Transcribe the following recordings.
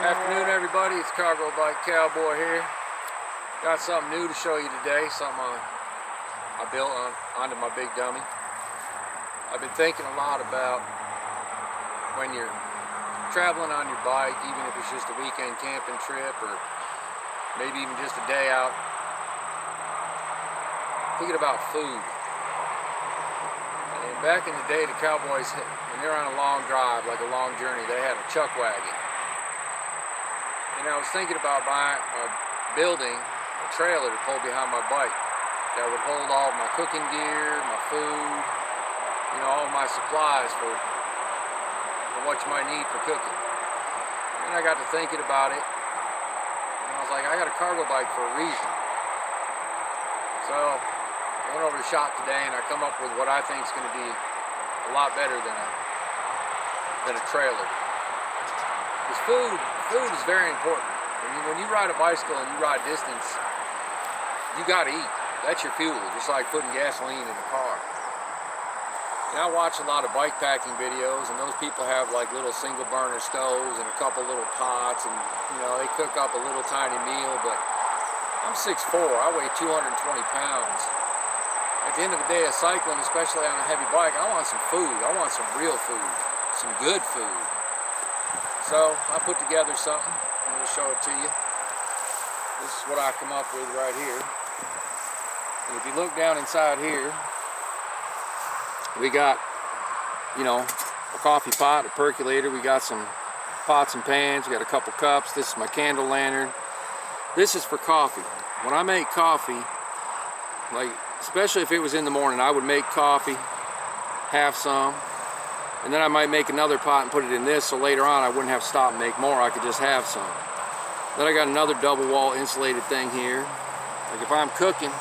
Afternoon, everybody. It's Cowboy here. Got something new to show you today. Something I built onto my big dummy. I've been thinking a lot about when you're traveling on your bike, even if it's just a weekend camping trip or maybe even just a day out, thinking about food. And back in the day, the Cowboys, when they were on a long drive, like a long journey, they had a chuck wagon. And I was thinking about building a trailer to pull behind my bike that would hold all of my cooking gear, my food, all of my supplies for what you might need for cooking. And I got to thinking about it, and I was like, I got a cargo bike for a reason. So I went over to the shop today, and I come up with what I think is going to be a lot better than a trailer. Because food is very important. When you ride a bicycle and you ride distance, you got to eat. That's your fuel, just like putting gasoline in a car. And I watch a lot of bike packing videos, and those people have like little single burner stoves and a couple little pots, and they cook up a little tiny meal. But I'm 6'4", I weigh 220 pounds. At the end of the day of cycling, especially on a heavy bike, I want some food. I want some real food, some good food. So I put together something. I'm going to show it to you. This is what I come up with right here. And if you look down inside here, we got, a coffee pot, a percolator. We got some pots and pans. We got a couple cups. This is my candle lantern. This is for coffee. When I make coffee, especially if it was in the morning, I would make coffee, have some, and then I might make another pot and put it in this, so later on I wouldn't have to stop and make more. I could just have some. Then I got another double wall insulated thing here. Like if I'm cooking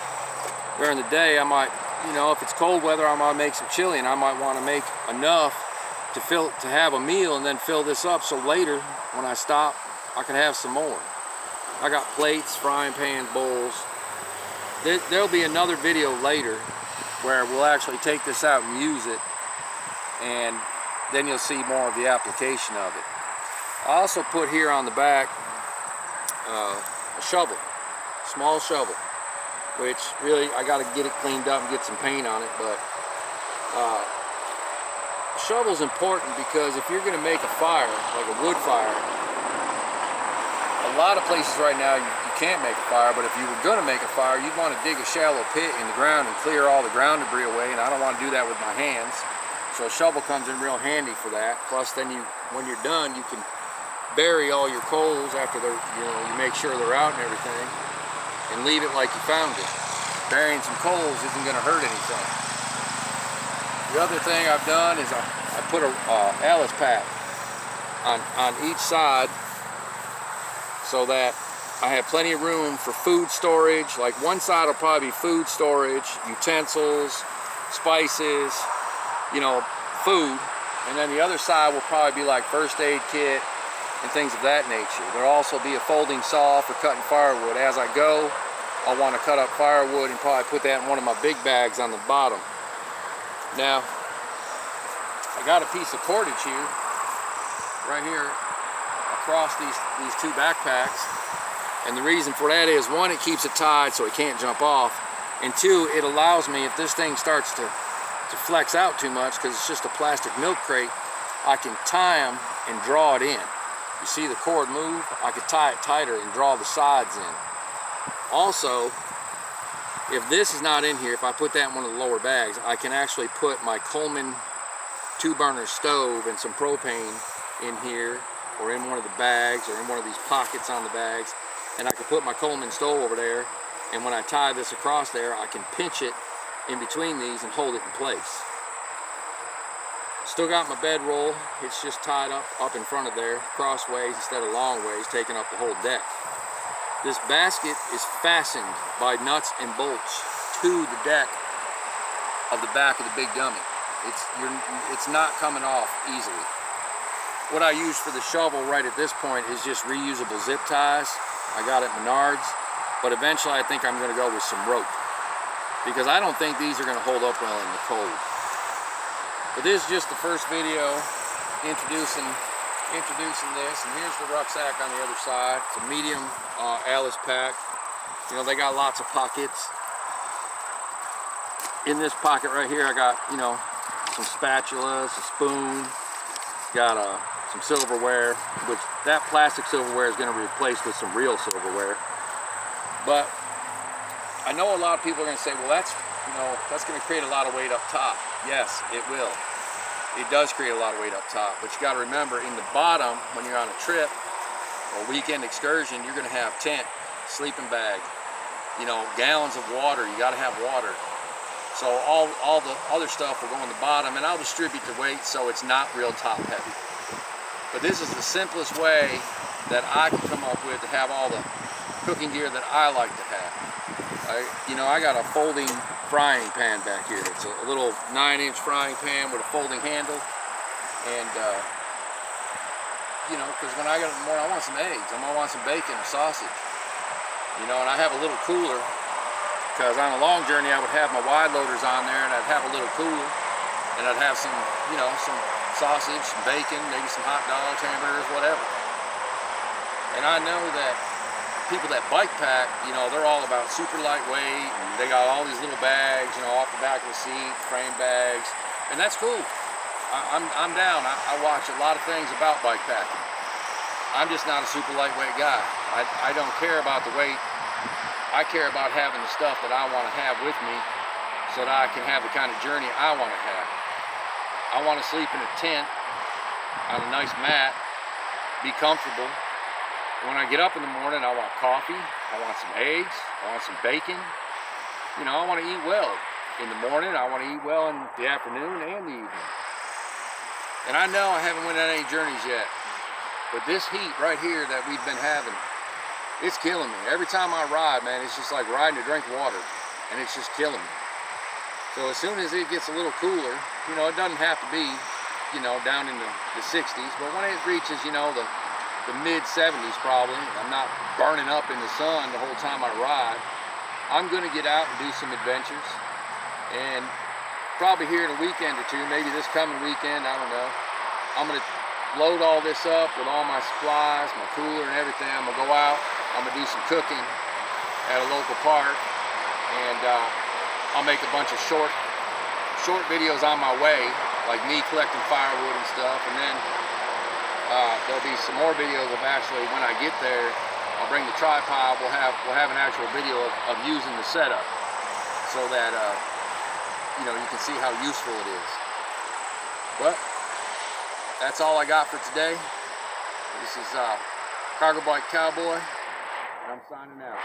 during the day, I might, if it's cold weather, I might make some chili, and I might want to make enough to have a meal and then fill this up, so later when I stop, I can have some more. I got plates, frying pans, bowls. There'll be another video later where we'll actually take this out and use it, and then you'll see more of the application of it. I also put here on the back a shovel, small shovel, which really I got to get it cleaned up and get some paint on it, but shovel's important because if you're going to make a fire, like a wood fire, a lot of places right now you can't make a fire, but if you were going to make a fire, you'd want to dig a shallow pit in the ground and clear all the ground debris away, and I don't want to do that with my hands. So a shovel comes in real handy for that. Plus then when you're done, you can bury all your coals after they're, you make sure they're out and everything, and leave it like you found it. Burying some coals isn't going to hurt anything. The other thing I've done is I put a Alice pack on each side so that I have plenty of room for food storage. Like one side will probably be food storage, utensils, spices, food, and then the other side will probably be like first aid kit and things of that nature. There'll also be a folding saw for cutting firewood. As I go, I'll want to cut up firewood and probably put that in one of my big bags on the bottom. Now, I got a piece of cordage here, right here, across these two backpacks, and the reason for that is, one, it keeps it tied so it can't jump off, and two, it allows me, if this thing starts to flex out too much, because it's just a plastic milk crate, I can tie them and draw it in. You see the cord move? I could tie it tighter and draw the sides in. Also, if this is not in here, if I put that in one of the lower bags, I can actually put my Coleman 2-burner stove and some propane in here, or in one of the bags, or in one of these pockets on the bags, and I can put my Coleman stove over there, and when I tie this across there, I can pinch it in between these and hold it in place. Still got my bedroll. It's just tied up in front of there, crossways instead of long ways, taking up the whole deck. This basket is fastened by nuts and bolts to the deck of the back of the big dummy. It's not coming off easily. What I use for the shovel right at this point is just reusable zip ties. I got it at Menards, but eventually I think I'm going to go with some rope, because I don't think these are going to hold up well in the cold. But this is just the first video introducing introducing this, and here's the rucksack on the other side. It's a medium Alice pack. You know, they got lots of pockets. In this pocket right here, I got, you know, some spatulas, a spoon, got some silverware, which that plastic silverware is going to be replaced with some real silverware. But I know a lot of people are going to say, well, that's, you know, that's going to create a lot of weight up top. Yes, it will. It does create a lot of weight up top, but you got to remember, in the bottom, when you're on a trip or weekend excursion, you're going to have tent, sleeping bag, you know, gallons of water. You got to have water. So all the other stuff will go in the bottom, and I'll distribute the weight so it's not real top heavy. But this is the simplest way that I can come up with to have all the cooking gear that I like to have. You know, I got a folding frying pan back here. It's a little 9-inch frying pan with a folding handle, and you know, because when I get in the morning, I want some eggs, I'm gonna want some bacon or sausage, you know, and I have a little cooler, because on a long journey I would have my wide loaders on there, and I'd have a little cooler, and I'd have some, you know, some sausage, some bacon, maybe some hot dogs, hamburgers, whatever. And I know that people that bike pack, you know, they're all about super lightweight, and they got all these little bags, you know, off the back of the seat, frame bags, and that's cool. I'm down. I watch a lot of things about bike packing. I'm just not a super lightweight guy. I don't care about the weight. I care about having the stuff that I want to have with me so that I can have the kind of journey I want to have. I want to sleep in a tent on a nice mat, be comfortable. When I get up in the morning, I want coffee, I want some eggs, I want some bacon. You know, I want to eat well in the morning, I want to eat well in the afternoon and the evening. And I know I haven't went on any journeys yet, but this heat right here that we've been having, it's killing me. Every time I ride, man, it's just like riding a drink of water, and it's just killing me. So as soon as it gets a little cooler, you know, it doesn't have to be, you know, down in the 60s, but when it reaches, you know, the mid 70s probably, I'm not burning up in the sun the whole time I ride, I'm going to get out and do some adventures. And probably here in a weekend or two, maybe this coming weekend, I don't know, I'm going to load all this up with all my supplies, my cooler and everything. I'm going to go out, I'm going to do some cooking at a local park, and I'll make a bunch of short videos on my way, like me collecting firewood and stuff, and then there'll be some more videos of actually when I get there. I'll bring the tripod. We'll have an actual video of using the setup, so that you know, you can see how useful it is. But that's all I got for today. This is Cargo Bike Cowboy, and I'm signing out.